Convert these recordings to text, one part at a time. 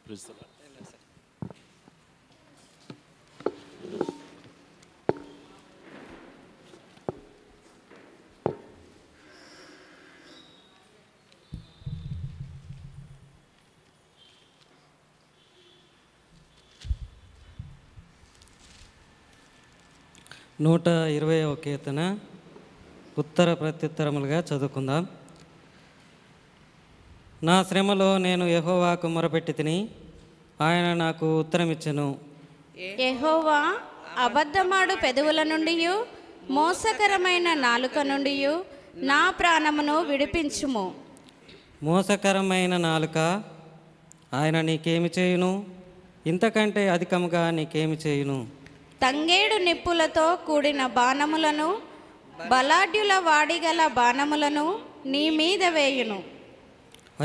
Praise the lord. నూట 20వ కీర్తన ఉత్తర ప్రత్యుత్తరములుగా చదువుకుందాం. నా శ్రమలో నేను యెహోవాకు మొరపెట్టి తిని ఆయన నాకు ఉత్తరమిచ్చెను. యెహోవా అబద్ధమాడు పెదవుల నుండి మోసకరమైన నాలుక నుండి నా ప్రాణమును విడిపించుము. మోసకరమైన నాలుక ఆయన నీకేమి చేయును? ఇంతకంటే అధికముగా నీకేమి చేయును? తంగేడు నిప్పులతో కూడిన బాణములను బలాఢ్యుల వాడిగల బాణములను నీ మీద వేయును.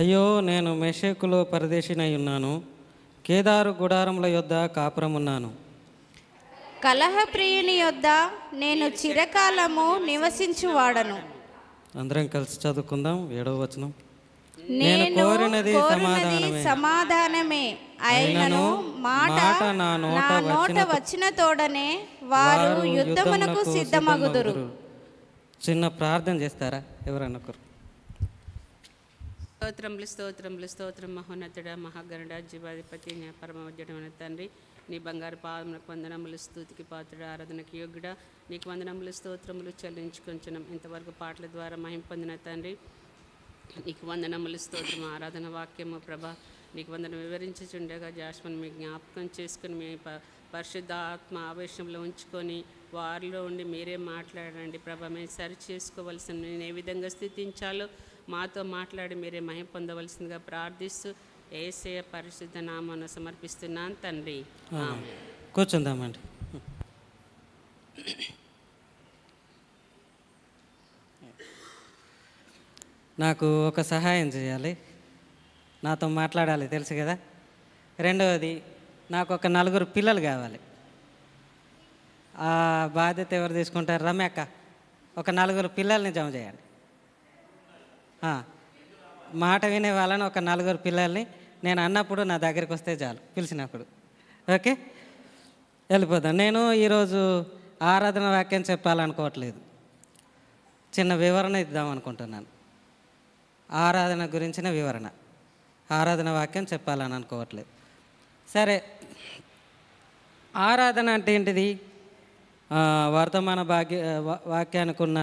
అయ్యో, నేను మెషెకులో పరదేశినై ఉన్నాను, కేదారు గుడారముల యొద్ద కాపురమున్నాను. కలహప్రియుని యొద్ద నేను చిరకాలము నివసించువాడను. అందరం కలిసి చదువుకుందాం. 7వ వచనం. నేను కోరినది సమాధానమే అయినను మాట నా నోట వచ్చిన తోడనే వారు యుద్ధమునకు సిద్ధమగుదురు. చిన్న ప్రార్థన చేస్తారా ఎవరన్నా ఒకరు? స్తోత్రములు స్తోత్రములు స్తోత్రం మహోన్నతుడ మహాగణుడ జీవాధిపతి న్యాయ పరమవజ్ఞమైన తండ్రి, నీ బంగారు పాదములకు వందనములు, స్తుతికి పాత్రుడ, ఆరాధనకు యోగ్యుడ, నీకు వందనములు స్తోత్రములు చెల్లించుకొంచున్నాం. ఇంతవరకు పాటల ద్వారా మహిమ పొందిన తండ్రి, నీకు వందనములు స్తోత్రం. ఆరాధన వాక్యము ప్రభా నీకు వందనం వివరించుచుండగా జాస్మన్ మీ జ్ఞాపకం చేసుకుని మీ పరిశుద్ధ ఆత్మ ఆవేశంలో ఉంచుకొని వారిలో ఉండి మీరే మాట్లాడండి ప్రభా. మేము సరి చేసుకోవలసిన నేను ఏ విధంగా స్థితించాలో మాతో మాట్లాడి మీరే మహిమ పొందవలసిందిగా ప్రార్థిస్తూ యేసయ్య పరిశుద్ధ నామాన్ని సమర్పిస్తున్నాను తండ్రి. కూర్చుందామండి. నాకు ఒక సహాయం చేయాలి, నాతో మాట్లాడాలి, తెలుసు కదా. రెండవది, నాకు ఒక 4 పిల్లలు కావాలి. ఆ బాధ్యత ఎవరు తీసుకుంటారు? రమ్యక్క, ఒక 4 పిల్లల్ని జమ చేయండి. మాట వినే వాళ్ళని ఒక 4 పిల్లల్ని నేను అన్నప్పుడు నా దగ్గరికి వస్తే చాలు, పిలిచినప్పుడు. ఓకే, వెళ్ళిపోదాం. నేను ఈరోజు ఆరాధన వాక్యం చెప్పాలనుకోవట్లేదు, చిన్న వివరణ ఇద్దాం అనుకుంటున్నాను. ఆరాధన గురించిన వివరణ, ఆరాధన వాక్యం చెప్పాలని అనుకోవట్లేదు. సరే, ఆరాధన అంటే ఏంటిది? వర్తమాన వాక్యానికి ఉన్న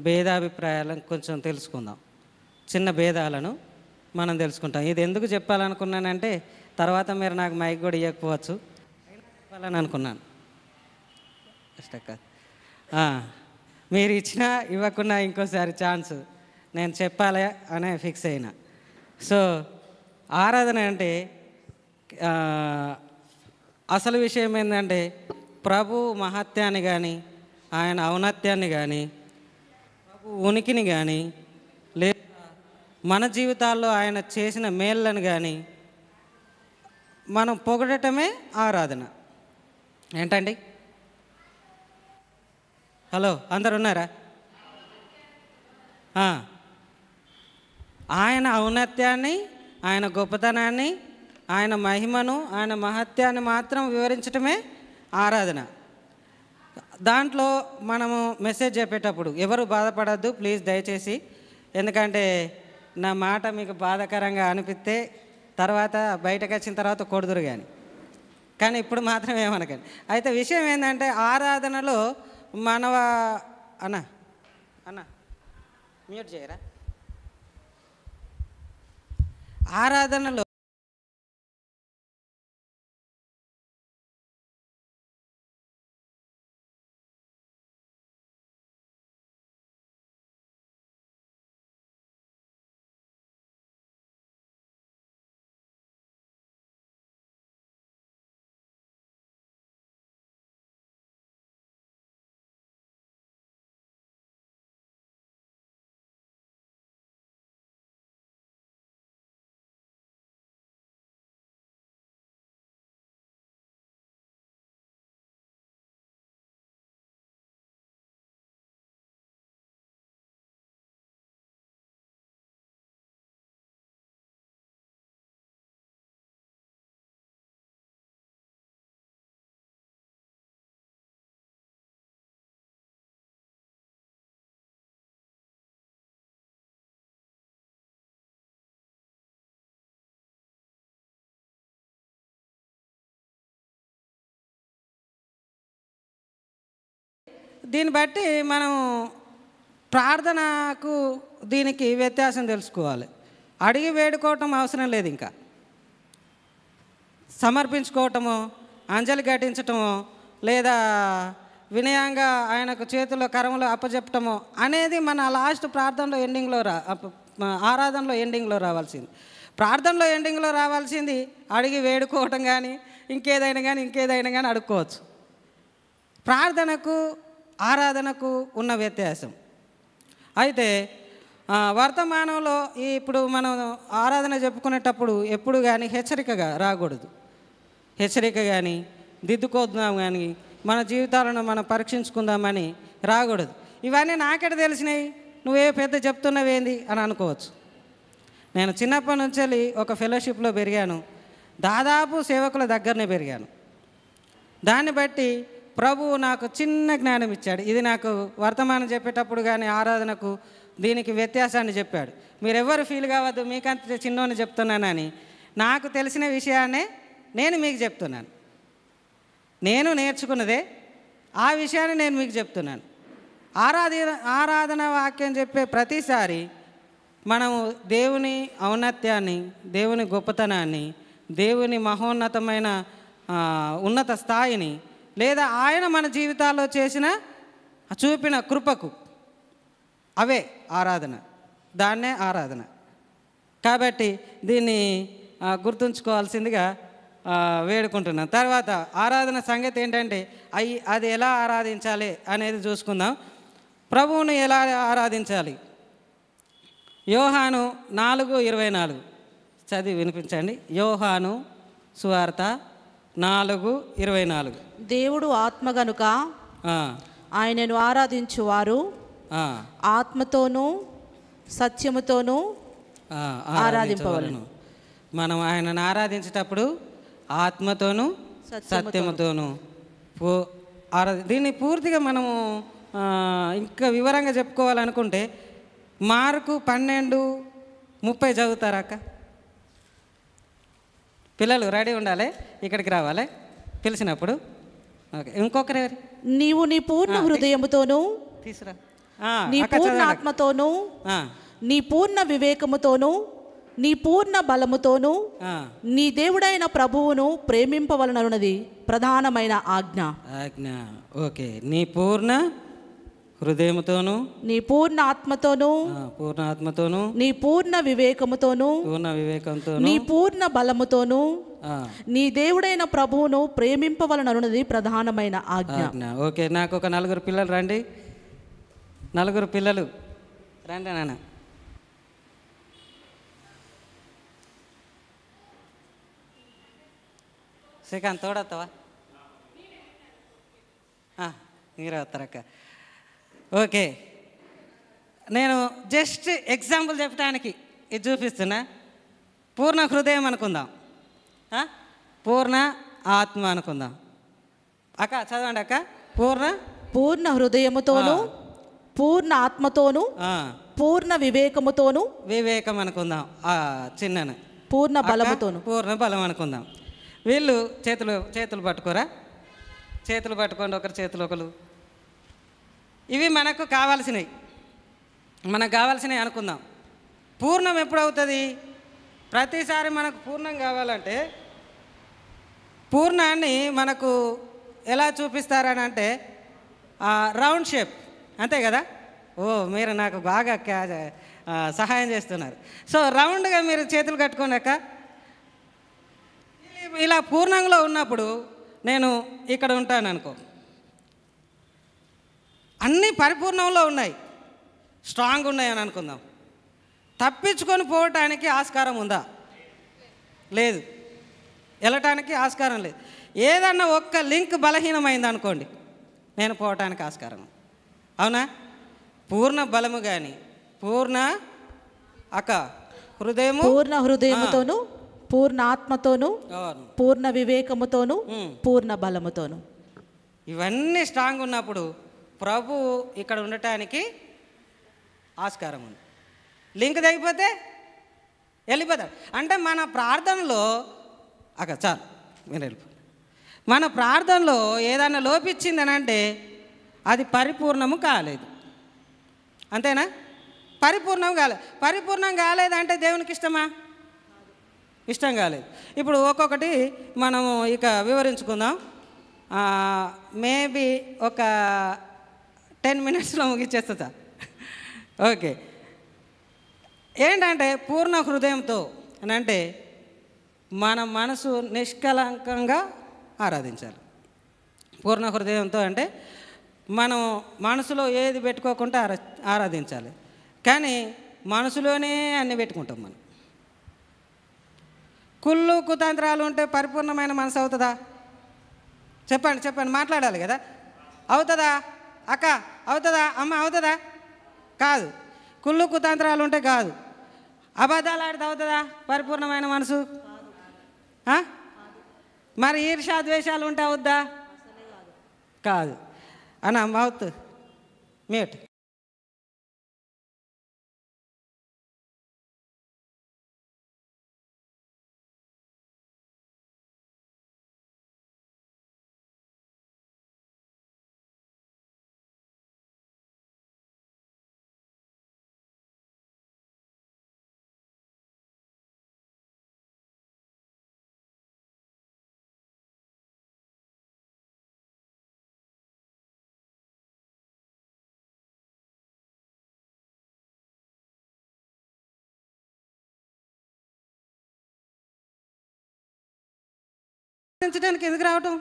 భేదాభిప్రాయాలను కొంచెం తెలుసుకుందాం. చిన్న భేదాలను మనం తెలుసుకుంటాం. ఇది ఎందుకు చెప్పాలనుకున్నానంటే తర్వాత మీరు నాకు మైక్ కూడా ఇవ్వకపోవచ్చు, చెప్పాలని అనుకున్నాను. ఇష్టక్క మీరు ఇచ్చినా ఇవ్వకున్నా ఇంకోసారి ఛాన్స్ నేను చెప్పాలి అనే ఫిక్స్ అయినా. సో ఆరాధన అంటే అసలు విషయం ఏంటంటే ప్రభు మహత్యాన్ని కానీ, ఆయన ఔన్నత్యాన్ని కానీ, ప్రభు ఉనికిని కానీ, లేదా మన జీవితాల్లో ఆయన చేసిన మేళ్ళను కానీ మనం పొగడటమే ఆరాధన. ఏంటండి? హలో, అందరు ఉన్నారా? ఆయన ఔన్నత్యాన్ని, ఆయన గొప్పతనాన్ని, ఆయన మహిమను, ఆయన మహత్యాన్ని మాత్రం వివరించటమే ఆరాధన. దాంట్లో మనము మెసేజ్ చెప్పేటప్పుడు ఎవరు బాధపడద్దు ప్లీజ్, దయచేసి. ఎందుకంటే నా మాట మీకు బాధాకరంగా అనిపిస్తే తర్వాత బయటకు వచ్చిన తర్వాత కొడుదురు కానీ ఇప్పుడు మాత్రం ఏమనకండి. అయితే విషయం ఏంటంటే ఆరాధనలో అన్న మ్యూట్ చేయరా? ఆరాధనలో దీన్ని బట్టి మనం ప్రార్థనకు దీనికి వ్యత్యాసం తెలుసుకోవాలి. అడిగి వేడుకోవటం అవసరం లేదు, ఇంకా సమర్పించుకోవటమో అంజలి ఘటించటమో లేదా వినయంగా ఆయనకు చేతుల్లో కరములు అప్పచెప్పటమో అనేది మన లాస్ట్ ప్రార్థనలో ఎండింగ్లో ఆరాధనలో ఎండింగ్లో రావాల్సింది. ప్రార్థనలో ఎండింగ్లో రావాల్సింది అడిగి వేడుకోవటం కానీ ఇంకేదైనా కానీ అడుక్కోవచ్చు. ప్రార్థనకు ఆరాధనకు ఉన్న వ్యత్యాసం. అయితే వర్తమానంలో ఇప్పుడు మనం ఆరాధన చెప్పుకునేటప్పుడు ఎప్పుడు కానీ హెచ్చరికగా రాకూడదు. హెచ్చరిక కానీ దిద్దుకోద్దాం కానీ మన జీవితాలను మనం పరీక్షించుకుందామని రాకూడదు. ఇవన్నీ నాకెట తెలిసినాయి, నువ్వే పెద్ద చెప్తున్నవేంది అని అనుకోవచ్చు. నేను చిన్నప్పటి నుంచి ఒక ఫెలోషిప్లో పెరిగాను, దాదాపు సేవకుల దగ్గరనే పెరిగాను. దాన్ని బట్టి ప్రభువు నాకు చిన్న జ్ఞానం ఇచ్చాడు. ఇది నాకు వర్తమానం చెప్పేటప్పుడు కానీ ఆరాధనకు దీనికి వ్యత్యాసాన్ని చెప్పాడు. మీరెవ్వరు ఫీల్ కావద్దు, మీకంత చిన్నోని చెప్తున్నానని. నాకు తెలిసిన విషయాన్నే నేను మీకు చెప్తున్నాను. నేను నేర్చుకున్నదే ఆ విషయాన్ని నేను మీకు చెప్తున్నాను. ఆరాధన వాక్యం చెప్పే ప్రతిసారి మనము దేవుని ఔన్నత్యాన్ని, దేవుని గొప్పతనాన్ని, దేవుని మహోన్నతమైన ఉన్నత స్థాయిని, లేదా ఆయన మన జీవితాల్లో చూపిన కృపకు, అవే ఆరాధన, దాన్నే ఆరాధన. కాబట్టి దీన్ని గుర్తుంచుకోవాల్సిందిగా వేడుకుంటున్నాను. తర్వాత ఆరాధన సంగతి ఏంటంటే అది ఎలా ఆరాధించాలి అనేది చూసుకుందాం. ప్రభువును ఎలా ఆరాధించాలి? యోహాను 4:24 చదివి వినిపించండి. యోహాను సువార్త 4:24. దేవుడు ఆత్మ గనుక ఆయనను ఆరాధించువారు ఆత్మతోనూ సత్యముతోనూ ఆరాధింపవలెను. మనం ఆయనను ఆరాధించేటప్పుడు ఆత్మతోనూ సత్యముతోనూ దీన్ని పూర్తిగా మనము ఇంకా వివరంగా చెప్పుకోవాలనుకుంటే మార్కు 12:30 చదువుతారా అక్క? పిల్లలు రెడీ ఉండాలి, ఇక్కడికి రావాలి పిలిచినప్పుడు. ఓకే, ఇంకొకరు ఎవరు? నీవు నీ పూర్ణ హృదయముతోనూ తీసురా, నీ పూర్ణ ఆత్మతోనూ నీ పూర్ణ వివేకముతోనూ నీ పూర్ణ బలముతోనూ నీ దేవుడైన ప్రభువును ప్రేమింపవలనన్నది ప్రధానమైన ఆజ్ఞ. ఓకే, నీ పూర్ణ హృదయముతోను, నీ పూర్ణ ఆత్మతోను, నీ పూర్ణ వివేకముతోను, నీ పూర్ణ బలముతోను నీ దేవుడైన ప్రభువును ప్రేమింపవలనన్నది ప్రధానమైన ఆజ్ఞ. ఓకే, నాకు ఒక 4 పిల్లలు రండి. 4 పిల్లలు రండి నాన్న. శ్రీకాంత్ తోడొస్తావా? మీరే వస్తారక్క. ఓకే, నేను జస్ట్ ఎగ్జాంపుల్ చెప్పడానికి ఇది చూపిస్తున్నా. పూర్ణ హృదయం అనుకుందాం, పూర్ణ ఆత్మ అనుకుందాం. అక్క చదవండి అక్క. పూర్ణ హృదయముతోను, పూర్ణ ఆత్మతోను, పూర్ణ వివేకముతోను, వివేకం అనుకుందాం. చిన్నను పూర్ణ బలముతోను, పూర్ణ బలం అనుకుందాం. వీళ్ళు చేతులు పట్టుకోరా, చేతులు పట్టుకోండి, ఒకరి చేతులు ఒకరు. ఇవి మనకు కావాల్సినవి అనుకుందాం. పూర్ణం ఎప్పుడవుతుంది? ప్రతిసారి మనకు పూర్ణం కావాలంటే పూర్ణాన్ని మనకు ఎలా చూపిస్తారని అంటే రౌండ్ షేప్, అంతే కదా? మీరు నాకు బాగా సహాయం చేస్తున్నారు. సో రౌండ్గా మీరు చేతులు కట్టుకోనాక ఇలా పూర్ణంలో ఉన్నప్పుడు నేను ఇక్కడ ఉంటాను అనుకో, అన్నీ పరిపూర్ణంలో ఉన్నాయి, స్ట్రాంగ్ ఉన్నాయి అని అనుకుందాం. తప్పించుకొని పోవటానికి ఆస్కారం ఉందా? లేదు, వెళ్ళటానికి ఆస్కారం లేదు. ఏదన్నా ఒక్క లింక్ బలహీనమైంది అనుకోండి, నేను పోవటానికి ఆస్కారం. అవునా? పూర్ణ బలము కానీ పూర్ణ హృదయముతోను, పూర్ణ ఆత్మతోను, పూర్ణ వివేకముతోను, పూర్ణ బలముతోను, ఇవన్నీ స్ట్రాంగ్ ఉన్నప్పుడు ప్రభు ఇక్కడ ఉండటానికి ఆస్కారం ఉంది. లింక్ తగ్గిపోతే వెళ్ళిపోతాడు. అంటే మన ప్రార్థనలో చాలు మీరు వెళ్ళిపోతారు. మన ప్రార్థనలో ఏదైనా లోపించిందని అంటే అది పరిపూర్ణము కాలేదు. అంతేనా? పరిపూర్ణం కాలేదు. పరిపూర్ణం కాలేదంటే దేవునికి ఇష్టమా? ఇష్టం కాలేదు. ఇప్పుడు ఒక్కొక్కటి మనము ఇక వివరించుకుందాం. మేబీ ఒక 10 minutesలో ముగిచ్చేస్తా. ఓకే. ఏంటంటే పూర్ణ హృదయంతో అని అంటే మన మనసు నిష్కలంకంగా ఆరాధించాలి. పూర్ణ హృదయంతో అంటే మనం మనసులో ఏది పెట్టుకోకుండా ఆరాధించాలి. కానీ మనసులోనే అన్నీ పెట్టుకుంటాం మనం. కుళ్ళు కుతంత్రాలు ఉంటే పరిపూర్ణమైన మనసు అవుతుందా? చెప్పండి, మాట్లాడాలి కదా. అవుతుందా అక్క? అవుతుందా అమ్మ? అవుతుందా? కాదు. కుళ్ళు కుతంత్రాలు ఉంటే కాదు. అబద్ధాలు ఆడితే అవుతుందా పరిపూర్ణమైన మనసు? మరి ఈర్ష్యా ద్వేషాలు ఉంటే అవుద్దా? కాదు. అన్న మౌత్ మ్యూట్. ఆరాధించడానికి ఎందుకు రావటం?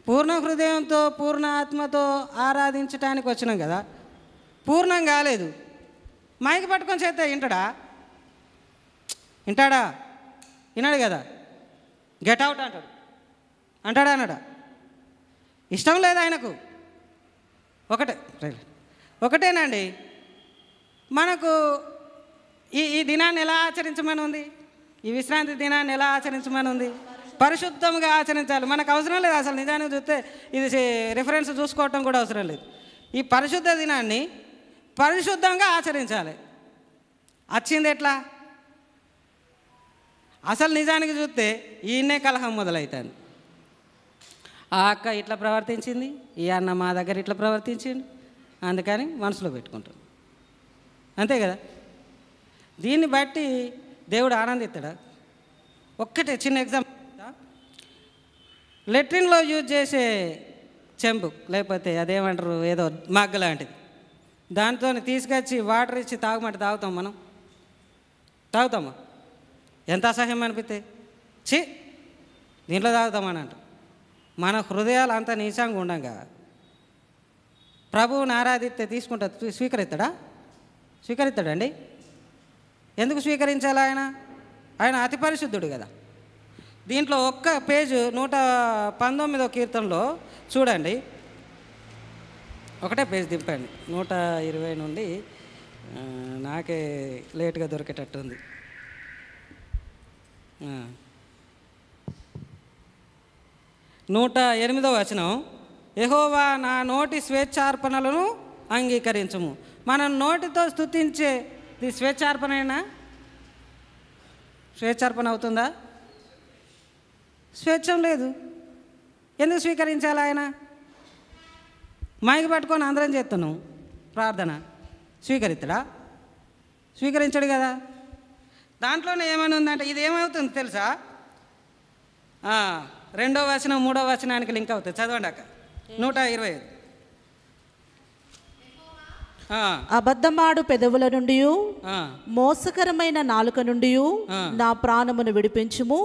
పూర్ణ హృదయంతో పూర్ణ ఆత్మతో ఆరాధించడానికి వచ్చినాం కదా. పూర్ణం కాలేదు. మైకి పట్టుకొని చేస్తే వింటాడా? విన్నాడు కదా. గెట్ అవుట్ అంటాడా? అన్నాడా? ఇష్టం లేదు ఆయనకు. ఒకటేనండి. మనకు ఈ దినాన్ని ఎలా ఆచరించమని ఉంది? ఈ విశ్రాంతి దినాన్ని ఎలా ఆచరించమని ఉంది? పరిశుద్ధంగా ఆచరించాలి. మనకు అవసరం లేదు అసలు. నిజానికి చూస్తే ఇది రిఫరెన్స్ చూసుకోవటం కూడా అవసరం లేదు. ఈ పరిశుద్ధ దినాన్ని పరిశుద్ధంగా ఆచరించాలి. వచ్చింది ఎట్లా? అసలు నిజానికి చూస్తే ఈయన్నే కలహం మొదలవుతుంది. ఆ అక్క ఇట్లా ప్రవర్తించింది, ఈ అన్న మా దగ్గర ఇట్లా ప్రవర్తించింది, అందుకని మనసులో పెట్టుకుంటాం. అంతే కదా. దీన్ని బట్టి దేవుడు ఆనందిస్తాడా? ఒక్కటే చిన్న ఎగ్జాంపుల్. లెట్రిన్లో యూజ్ చేసే చెంబు, లేకపోతే అదేమంటారు, ఏదో మగ్గ లాంటిది, దాంతో తీసుకొచ్చి వాటర్ ఇచ్చి తాగమంటే తాగుతాం మనం? తాగుతామా? ఎంత అసహ్యం అనిపిస్తే దీంట్లో తాగుతామని అంటాం. మన హృదయాలు అంత నీచంగా ఉండంగా ప్రభువుని ఆరాధిస్తే స్వీకరిస్తాడండి? ఎందుకు స్వీకరించాలి? ఆయన అతి పరిశుద్ధుడు కదా. దీంట్లో ఒక్క పేజు 119వ కీర్తనలో చూడండి. ఒకటే పేజ్ దింపండి. 120 నుండి నాకే లేట్గా దొరికేటట్టు ఉంది. 108వ వచనం, యెహోవా నా నోటి స్వేచ్ఛార్పణలను అంగీకరించుము. మనం నోటితో స్తుతించేది స్వేచ్ఛార్పణేనా? స్వేచ్ఛార్పణ అవుతుందా? స్వేచ్ఛం లేదు. ఎందుకు స్వీకరించాలి? ఆయన మైకి పట్టుకొని అందరం చేస్తున్నాం ప్రార్థన. స్వీకరిస్తాడా? స్వీకరించడు కదా. దాంట్లోనే ఏమైనా ఉందంటే ఇది ఏమవుతుంది తెలుసా? 2వ వచనం 3వ వచనానికి లింక్ అవుతుంది. చదవండి అక్క. 125. అబద్ధమాడు పెదవుల నుండి మోసకరమైన నాలుక నుండి నా ప్రాణమును విడిపించుము.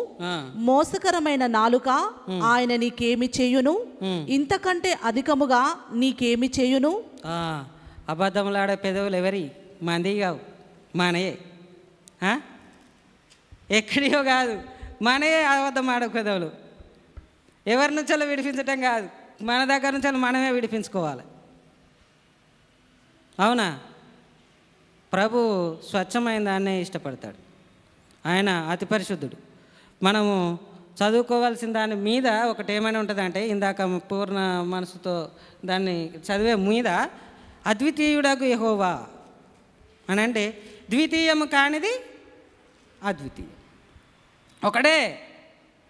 మోసకరమైన నాలుక ఆయన నీకేమి చేయును? ఇంతకంటే అధికముగా నీకేమి చేయును? అబద్ధములాడే పెదవులు ఎవరి? మంది కావు, మనయే. ఎక్కడియో కాదు, మనయే అబద్ధం ఆడే పెదవులు. ఎవరి నుంచో విడిపించటం కాదు, మన దగ్గర నుంచి మనమే విడిపించుకోవాలి. అవునా? ప్రభు స్వచ్ఛమైన దాన్నే ఇష్టపడతాడు. ఆయన అతి పరిశుద్ధుడు. మనము చదువుకోవాల్సిన దాని మీద ఒకటి ఏమైనా ఉంటుందంటే, ఇందాక పూర్ణ మనసుతో దాన్ని చదివే మీద అద్వితీయుడగు యెహోవా అని అంటే ద్వితీయము కానిది అద్వితీయం. ఒకడే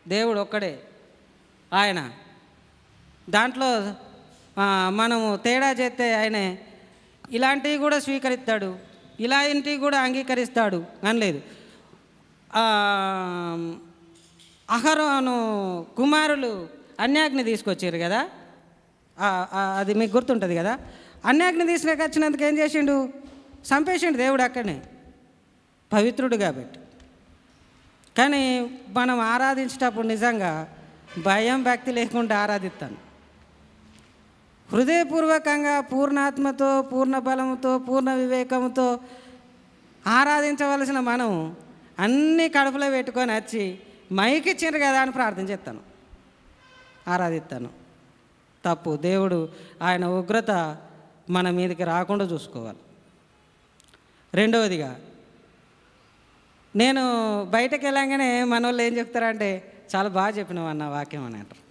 దేవుడు, ఒక్కడే ఆయన. దాంట్లో మనము తేడా చేస్తే ఆయన ఇలాంటివి కూడా స్వీకరిస్తాడు, ఇలాంటివి కూడా అంగీకరిస్తాడు అనలేదు. అహరోను కుమారులు అన్యాగ్ని తీసుకొచ్చారు కదా, అది మీకు గుర్తుంటుంది కదా. అన్యాగ్ని తీసుకొచ్చినందుకు ఏం చేసిండు? చంపేసిండు దేవుడు అక్కడనే, పవిత్రుడు కాబట్టి. కానీ మనం ఆరాధించేటప్పుడు నిజంగా భయం భక్తి లేకుండా ఆరాధిస్తాను. హృదయపూర్వకంగా పూర్ణాత్మతో, పూర్ణ బలంతో, పూర్ణ వివేకంతో ఆరాధించవలసిన మనం అన్నీ కడుపులో పెట్టుకొని వచ్చి మైకి ఇచ్చిండ్రు కదా అని ప్రార్థన చేస్తాను, ఆరాధిస్తాను. తప్పు. దేవుడు ఆయన ఉగ్రత మన మీదకి రాకుండా చూసుకోవాలి. రెండవదిగా, నేను బయటకు వెళ్ళంగానే మన వాళ్ళు ఏం చెప్తారంటే, చాలా బాగా చెప్పినావు అన్న వాక్యం అని అంటారు.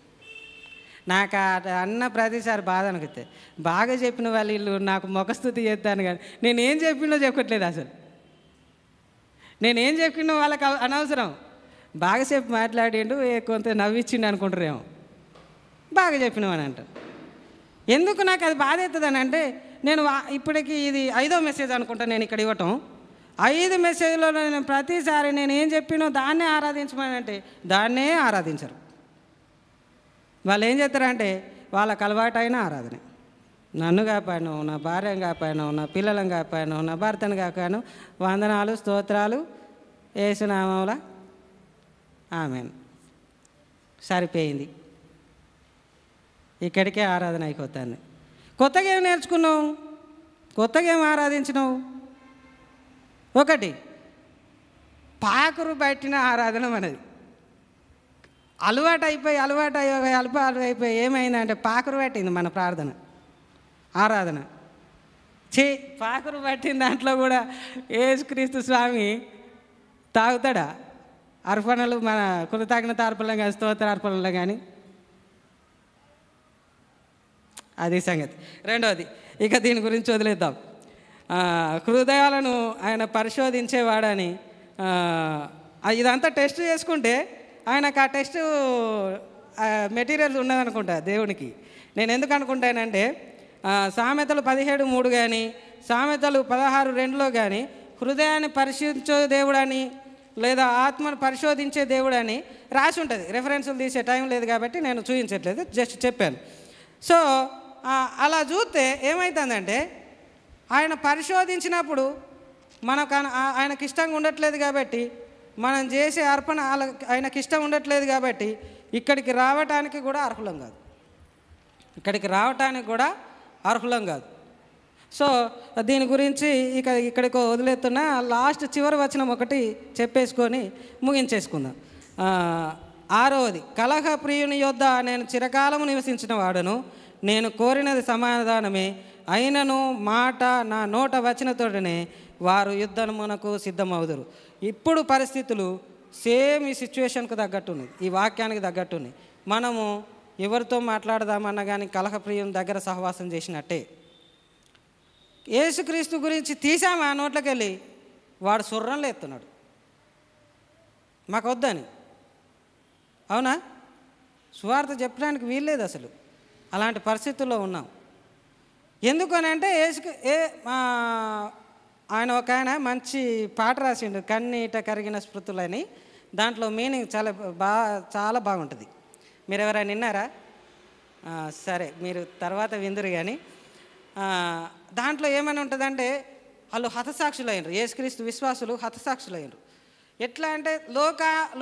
నాకు అన్న ప్రతిసారి బాధ అనిపిస్తే, బాగా చెప్పిన వాళ్ళు వీళ్ళు నాకు ముఖస్థుతి చేస్తాను కానీ నేనేం చెప్పినో చెప్పట్లేదు. అసలు నేనేం చెప్పినో వాళ్ళకి అనవసరం. బాగా చెప్పి మాట్లాడిండు, కొంత నవ్విచ్చిండు అనుకుంటారేమో, బాగా చెప్పినావు అని అంటారు. ఎందుకు నాకు అది బాధ అవుతుందని అంటే, నేను ఇప్పటికి ఇది 5వ మెసేజ్ అనుకుంటా నేను ఇక్కడ ఇవ్వటం. 5 మెసేజ్లో నేను ప్రతిసారి నేను ఏం చెప్పినో దాన్నే ఆరాధించమని అంటే దాన్నే ఆరాధించరు. వాళ్ళు ఏం చేస్తారంటే వాళ్ళకి అలవాటైన ఆరాధన. నన్ను కాపాను, నా భార్యను కాపాను, నా పిల్లలను కాపాను, నా భర్తను కాపాను, వందనాలు స్తోత్రాలు యేసునామముల ఆమేన్, సరిపోయింది. ఇక్కడికే ఆరాధన అయిపోతుంది. కొత్తగా ఏం నేర్చుకున్నావు? కొత్తగా ఏం ఆరాధించినావు? ఒకటి, పాకురు పట్టిన ఆరాధన మనది. అలవాటు అయిపోయి ఏమైందంటే పాకురు పట్టింది మన ప్రార్థన, ఆరాధన. పాకురు పట్టిన దాంట్లో కూడా యేసుక్రీస్తు స్వామి తాగుతాడా? అర్పణలు, మన కృతజ్ఞత అర్పణలు కానీ స్తోత్ర అర్పణలు కానీ, అది సంగతి. రెండవది, ఇక దీని గురించి వదిలేద్దాం. హృదయాలను ఆయన పరిశోధించేవాడని, ఇదంతా టెస్ట్ చేసుకుంటే ఆయనకు ఆ టెస్ట్ మెటీరియల్స్ ఉన్నదనుకుంటా దేవునికి. నేను ఎందుకు అనుకుంటానంటే, సామెతలు 17:3 కానీ సామెతలు 16:2 కానీ హృదయాన్ని పరిశోధించే దేవుడని లేదా ఆత్మను పరిశోధించే దేవుడని రాసి ఉంటుంది. రెఫరెన్సులు తీసే టైం లేదు కాబట్టి నేను చూపించట్లేదు, జస్ట్ చెప్పాను. సో అలా చూస్తే ఏమవుతుందంటే, ఆయన పరిశోధించినప్పుడు మనకు ఆయనకి ఇష్టంగా ఉండట్లేదు కాబట్టి, మనం చేసే అర్పణ ఆయనకి ఇష్టం ఉండట్లేదు కాబట్టి ఇక్కడికి రావటానికి కూడా అర్హులం కాదు, అర్హులం కాదు. సో దీని గురించి ఇక్కడికి వదిలేస్తున్నా. లాస్ట్ చివరి వచనం ఒకటి చెప్పేసుకొని ముగించేసుకుందాం. 6వది, కలహ ప్రియుని యొద్ద నేను చిరకాలము నివసించిన వాడను, నేను కోరినది సమాధానమే, అయినను మాట నా నోట వచ్చిన తోటనే వారు యుద్ధమునకు సిద్ధమవుదురు. ఇప్పుడు పరిస్థితులు సేమ్ ఈ సిచ్యువేషన్కు తగ్గట్టున్నాయి, ఈ వాక్యానికి తగ్గట్టున్నాయి. మనము ఎవరితో మాట్లాడదామన్నా కానీ కలహప్రియుని దగ్గర సహవాసం చేసినట్టే. యేసుక్రీస్తు గురించి తీసాము ఆ నోట్లోకి వెళ్ళి, వాడు సుర్రంలో ఎత్తున్నాడు మాకు వద్దని. అవునా? సువార్త చెప్పడానికి వీల్లేదు అసలు. అలాంటి పరిస్థితుల్లో ఉన్నాం. ఎందుకని అంటే ఆయన మంచి పాట రాసిండు, కన్నీట కరిగిన స్మృతులని. దాంట్లో మీనింగ్ చాలా బాగుంటుంది. మీరు ఎవరైనా విన్నారా? సరే, మీరు తర్వాత విందురు. కానీ దాంట్లో ఏమైనా ఉంటుందంటే, వాళ్ళు హతసాక్షులైనరు, యేసుక్రీస్తు విశ్వాసులు హతసాక్షులైనరు. ఎట్లా అంటే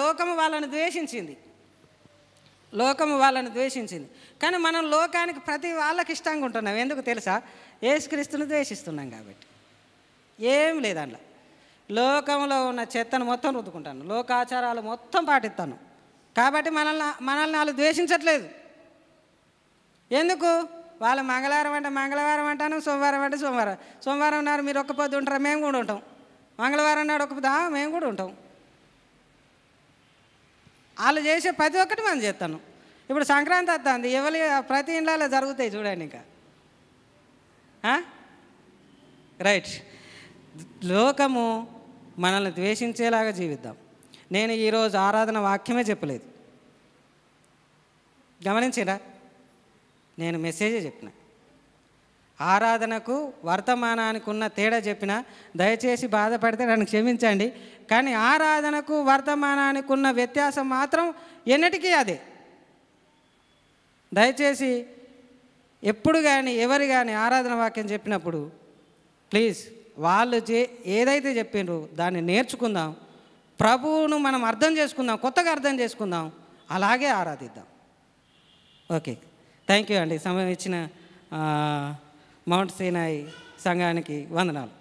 లోకము వాళ్ళని ద్వేషించింది. కానీ మనం లోకానికి ప్రతి వాళ్ళకి ఇష్టంగా ఉంటున్నాం. ఎందుకు తెలుసా? యేసుక్రీస్తుని ద్వేషిస్తున్నాం కాబట్టి. ఏం లేదు అందులో. లోకంలో ఉన్న చెత్తను మొత్తం రుద్దుకుంటాను, లోకాచారాలు మొత్తం పాటిస్తాను కాబట్టి మనల్ని వాళ్ళు ద్వేషించట్లేదు. ఎందుకు? వాళ్ళు మంగళవారం అంటే మంగళవారం అంటాను, సోమవారం అంటే సోమవారం నాడు మీరు ఒక్క పొద్దు ఉంటారా? మేము కూడా ఉంటాం. మంగళవారం నాడు ఒక్క పొద్దు మేము కూడా ఉంటాం. వాళ్ళు చేసే ప్రతి ఒక్కటి మనం చేస్తాను. ఇప్పుడు సంక్రాంతి వస్తుంది, ప్రతి ఇండ్లలో జరుగుతాయి చూడండి. ఇంకా రైట్, లోకము మనల్ని ద్వేషించేలాగా జీవిద్దాం. నేను ఈరోజు ఆరాధన వాక్యమే చెప్పలేదు, గమనించిరా? నేను మెసేజే చెప్పిన. ఆరాధనకు వర్తమానానికి ఉన్న తేడా చెప్పిన. దయచేసి బాధపడితే నన్ను క్షమించండి. కానీ ఆరాధనకు వర్తమానానికి ఉన్న వ్యత్యాసం మాత్రం ఎన్నటికీ అదే. దయచేసి ఎప్పుడు కానీ ఎవరు కానీ ఆరాధన వాక్యం చెప్పినప్పుడు ప్లీజ్ వాళ్ళు ఏదైతే చెప్పిండ్రో దాన్ని నేర్చుకుందాం. ప్రభువును మనం అర్థం చేసుకుందాం, కొత్తగా అర్థం చేసుకుందాం, అలాగే ఆరాధిద్దాం. ఓకే, థ్యాంక్ యూ అండి. సమయం ఇచ్చిన మౌంట్ సీనాయి సంఘానికి వందనాలు.